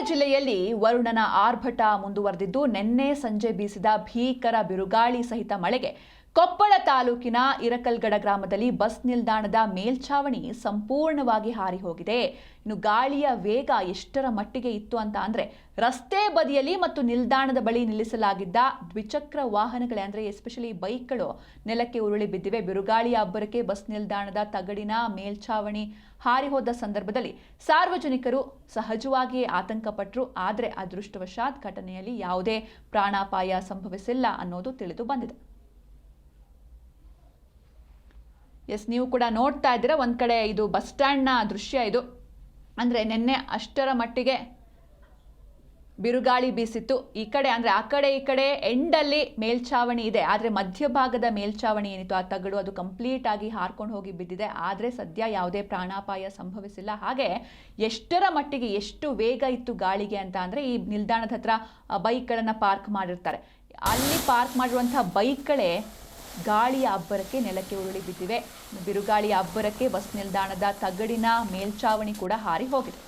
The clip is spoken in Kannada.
ಜಿಲ್ಲೆಯಲ್ಲಿ ವರುಣನ ಆರ್ಭಟ ಮುಂದುವರೆದಿದ್ದು ನಿನ್ನೆ ಸಂಜೆ ಬೀಸಿದ ಭೀಕರ ಬಿರುಗಾಳಿ ಸಹಿತ ಮಳೆಗೆ ಕೊಪ್ಪಳ ತಾಲೂಕಿನ ಇರಕಲ್ಗಡ ಗ್ರಾಮದಲ್ಲಿ ಬಸ್ ನಿಲ್ದಾಣದ ಮೇಲ್ಛಾವಣಿ ಸಂಪೂರ್ಣವಾಗಿ ಹಾರಿ ಹೋಗಿದೆ. ಇನ್ನು ಗಾಳಿಯ ವೇಗ ಎಷ್ಟರ ಮಟ್ಟಿಗೆ ಇತ್ತು ಅಂತ ಅಂದ್ರೆ ರಸ್ತೆ ಬದಿಯಲ್ಲಿ ಮತ್ತು ನಿಲ್ದಾಣದ ಬಳಿ ನಿಲ್ಲಿಸಲಾಗಿದ್ದ ದ್ವಿಚಕ್ರ ವಾಹನಗಳೇ ಅಂದ್ರೆ ಎಸ್ಪೆಷಲಿ ಬೈಕ್ಗಳು ನೆಲಕ್ಕೆ ಉರುಳಿ ಬಿದ್ದಿವೆ. ಬಿರುಗಾಳಿಯ ಅಬ್ಬರಕ್ಕೆ ಬಸ್ ನಿಲ್ದಾಣದ ತಗಡಿನ ಮೇಲ್ಛಾವಣಿ ಹಾರಿ ಹೋದ ಸಂದರ್ಭದಲ್ಲಿ ಸಾರ್ವಜನಿಕರು ಸಹಜವಾಗಿಯೇ ಆತಂಕಪಟ್ಟರು. ಆದರೆ ಅದೃಷ್ಟವಶಾತ್ ಘಟನೆಯಲ್ಲಿ ಯಾವುದೇ ಪ್ರಾಣಾಪಾಯ ಸಂಭವಿಸಿಲ್ಲ ಅನ್ನೋದು ತಿಳಿದು ಬಂದಿದೆ. ಎಸ್, ನೀವು ಕೂಡ ನೋಡ್ತಾ ಇದ್ದೀರಾ, ಒಂದು ಕಡೆ ಇದು ಬಸ್ ಸ್ಟ್ಯಾಂಡ್ನ ದೃಶ್ಯ. ಇದು ಅಂದರೆ ನಿನ್ನೆ ಅಷ್ಟರ ಮಟ್ಟಿಗೆ ಬಿರುಗಾಳಿ ಬೀಸಿತ್ತು. ಈ ಕಡೆ ಅಂದರೆ ಆ ಕಡೆ ಈ ಕಡೆ ಎಂಡಲ್ಲಿ ಮೇಲ್ಛಾವಣಿ ಇದೆ, ಆದರೆ ಮಧ್ಯಭಾಗದ ಮೇಲ್ಛಾವಣಿ ಏನಿತ್ತು ಆ ತಗಡು ಅದು ಕಂಪ್ಲೀಟ್ ಆಗಿ ಹಾರ್ಕೊಂಡು ಹೋಗಿ ಬಿದ್ದಿದೆ. ಆದರೆ ಸದ್ಯ ಯಾವುದೇ ಪ್ರಾಣಾಪಾಯ ಸಂಭವಿಸಿಲ್ಲ. ಹಾಗೆ ಎಷ್ಟರ ಮಟ್ಟಿಗೆ ಎಷ್ಟು ವೇಗ ಇತ್ತು ಗಾಳಿಗೆ ಅಂತ ಅಂದರೆ ಈ ನಿಲ್ದಾಣದ ಹತ್ರ ಬೈಕ್ಗಳನ್ನು ಪಾರ್ಕ್ ಮಾಡಿರ್ತಾರೆ, ಅಲ್ಲಿ ಪಾರ್ಕ್ ಮಾಡಿರುವಂಥ ಬೈಕ್ಗಳೇ ಗಾಳಿಯ ಅಬ್ಬರಕ್ಕೆ ನೆಲಕ್ಕೆ ಉರುಳಿ ಬಿದ್ದಿವೆ. ಬಿರುಗಾಳಿಯ ಅಬ್ಬರಕ್ಕೆ ಬಸ್ ನಿಲ್ದಾಣದ ತಗಡಿನ ಮೇಲ್ಛಾವಣಿ ಕೂಡ ಹಾರಿ ಹೋಗಿದೆ.